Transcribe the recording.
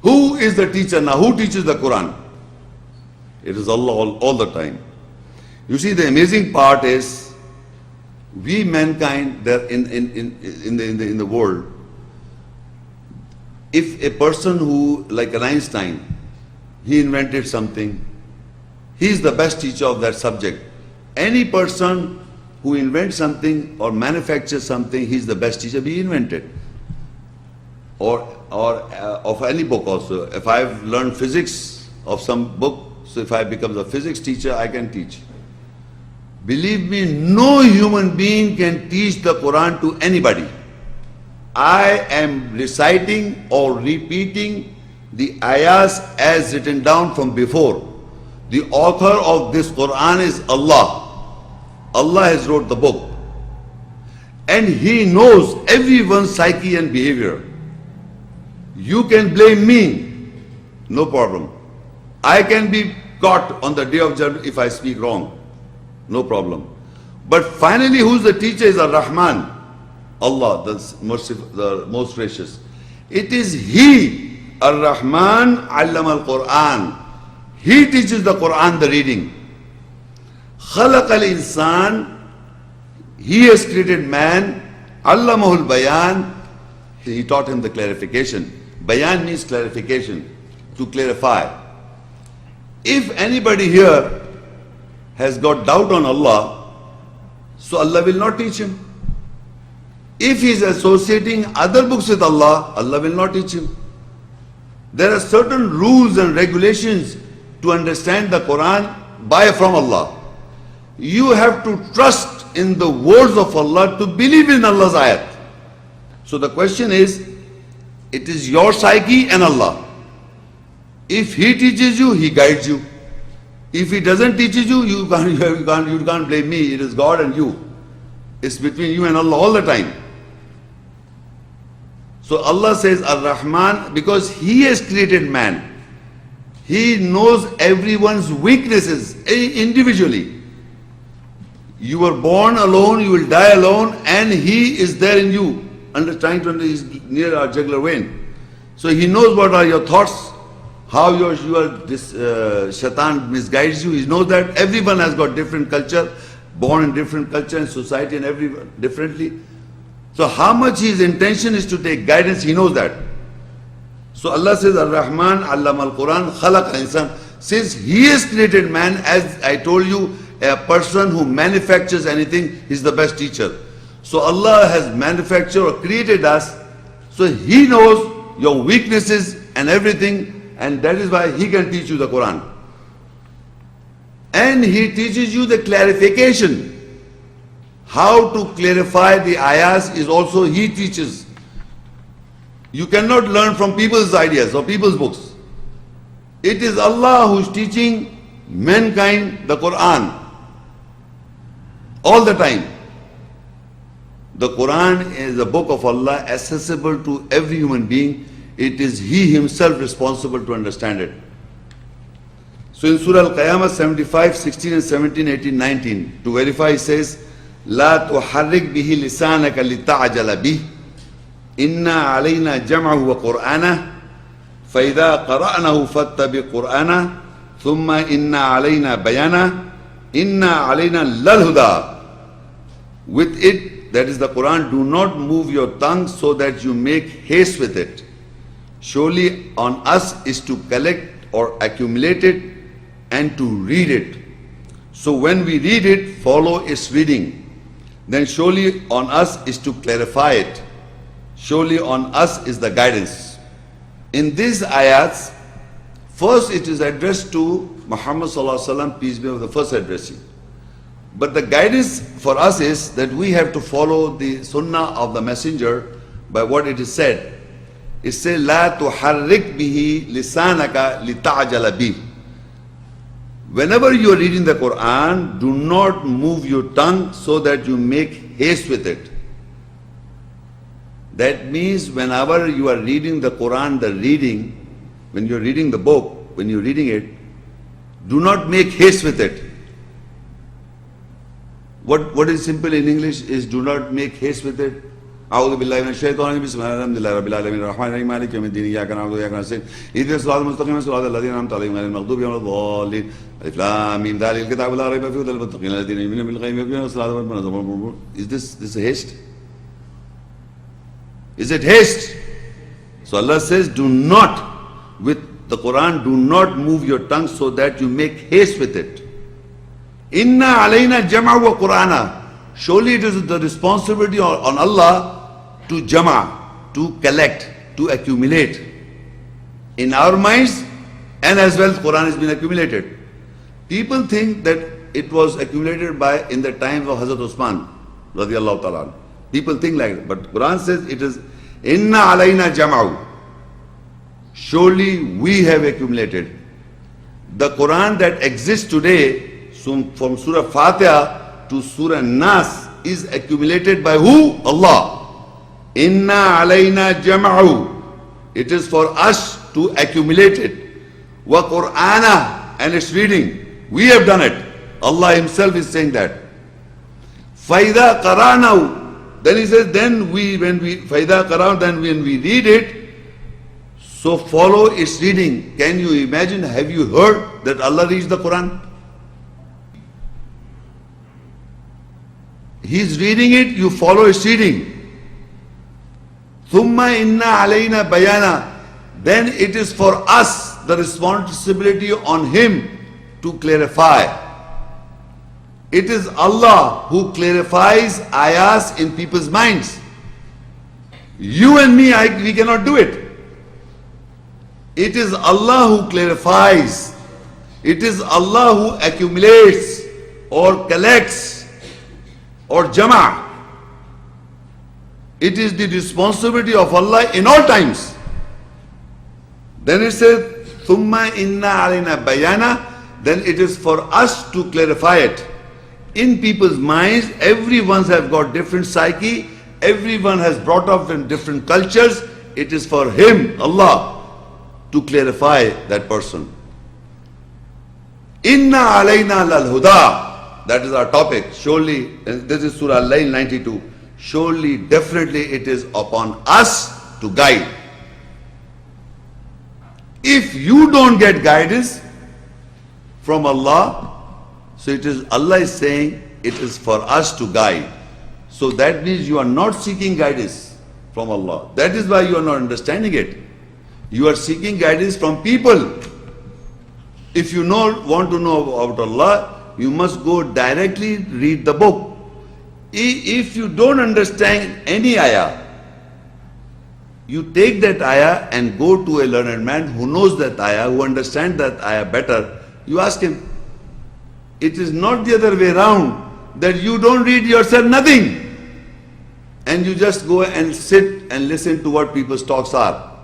Who is the teacher now? Who teaches the Quran? It is Allah all the time. You see, the amazing part is, we mankind there in the world, if a person who, like an Einstein, he invented something, he is the best teacher of that subject. Any person who invents something or manufactures something, he is the best teacher. He invented. Or of any book also. If I've learned physics of some book, so if I become a physics teacher, I can teach. Believe me, no human being can teach the Quran to anybody. I am reciting or repeating the ayahs as written down from before. The author of this Quran is Allah. Allah has wrote the book. And He knows everyone's psyche and behavior. You can blame me, no problem. I can be caught on the day of judgment if I speak wrong, no problem. But finally, who's the teacher is Ar-Rahman, Allah, the merciful, the most gracious. It is He, Ar-Rahman, Allama al-Quran. He teaches the Quran, the reading. Khalaq al-Insan, He has created man. Allamahul Bayan, He taught him the clarification. Bayan means clarification, to clarify. If anybody here has got doubt on Allah, so Allah will not teach him. If he is associating other books with Allah, Allah will not teach him. There are certain rules and regulations to understand the Quran from Allah. You have to trust in the words of Allah to believe in Allah's ayat. So the question is, it is your psyche and Allah. If He teaches you, He guides you. If He doesn't teach you, you can't blame me. It is God and you. It's between you and Allah all the time. So Allah says Ar-Rahman, because He has created man. He knows everyone's weaknesses individually. You were born alone, you will die alone, and He is there in you, trying to He's near our jugular vein. So He knows what are your thoughts, how shaitan misguides you. He knows that everyone has got different culture, born in different culture and society, and everyone differently. So how much his intention is to take guidance, He knows that. So Allah says, Ar-Rahman, Allama al-Quran, Khalaq al-Insan. Since He has created man, as I told you, a person who manufactures anything is the best teacher. So Allah has manufactured or created us, so He knows your weaknesses and everything, and that is why He can teach you the Quran. And He teaches you the clarification. How to clarify the ayahs is also He teaches. You cannot learn from people's ideas or people's books. It is Allah who is teaching mankind the Quran all the time. The Quran is the book of Allah, accessible to every human being. It is He Himself responsible to understand it. So in Surah Al-Qiyamah 75, 16 and 17, 18, 19, to verify, He says, لا تحرك به لسانك لتعجل به إنا علينا جمعه وقرآنه فإذا قرأناه فاتبع قرآنه ثم إنا علينا بيانه إنا علينا للهدى. With it, that is the Quran, do not move your tongue so that you make haste with it. Surely on us is to collect or accumulate it and to read it. So when we read it, follow its reading. Then surely on us is to clarify it. Surely on us is the guidance. In these ayats, first it is addressed to Muhammad sallallahu alaihi wasallam, peace be upon the first addressee. But the guidance for us is that we have to follow the sunnah of the messenger by what it is said. It says, لا تحرك به لسانك لتعجل به. Whenever you are reading the Quran, do not move your tongue so that you make haste with it. That means whenever you are reading the Quran, the reading, when you are reading the book, when you are reading it, do not make haste with it. What is simple in English is do not make haste with it. أعوذ بالله من الشيطان الرجيم بسم الله الحمد لله رب العالمين الرحمن الرحيم مالك يوم الدين إياك نعبد وإياك نستعين اهدنا الصراط المستقيم صراط الذين أنعمت عليهم غير المغضوب عليهم ولا الضالين ألف لام ميم ذلك الكتاب لا ريب فيه هدى للمتقين الذين يؤمنون بالغيب ويقيمون الصلاة ومما رزقناهم. Is this a haste? Is it haste? So Allah says, do not, with the Quran, do not move your tongue so that you make haste with it. Inna alayna jam'a wa Qur'ana. Surely it is the responsibility on Allah to jama, to collect, to accumulate in our minds, and as well Quran has been accumulated. People think that it was accumulated in the time of Hazrat Usman radiallahu ta'ala. People think like that, but Quran says it is inna alayna jama'u. Surely we have accumulated. The Quran that exists today, from Surah Fatiha to Surah Nas, is accumulated by who? Allah. Inna alayna jama'u. It is for us to accumulate it. Wa Qur'ana, and its reading. We have done it. Allah Himself is saying that. Faida qara'nahu. Then He says, then when we read it, so follow its reading. Can you imagine? Have you heard that Allah reads the Quran? He is reading it, you follow its reading. Thumma inna alayna bayana. Then it is for us the responsibility on Him to clarify. It is Allah who clarifies ayahs in people's minds. You and me, we cannot do it. It is Allah who clarifies. It is Allah who accumulates or collects or jama'. It is the responsibility of Allah in all times. Then it says, Thumma inna alayna bayana. Then it is for us to clarify it. In people's minds, everyone has got different psyche. Everyone has brought up in different cultures. It is for Him, Allah, to clarify that person. Inna alayna lal huda. That is our topic. Surely, this is Surah Al-Layl 92. Surely, definitely it is upon us to guide. If you don't get guidance from Allah, so it is Allah is saying it is for us to guide. So that means you are not seeking guidance from Allah. That is why you are not understanding it. You are seeking guidance from people. If you want to know about Allah, you must go directly read the book. If you don't understand any ayah, you take that ayah and go to a learned man who knows that ayah, who understands that ayah better. You ask him. It is not the other way around, that you don't read yourself nothing and you just go and sit and listen to what people's talks are.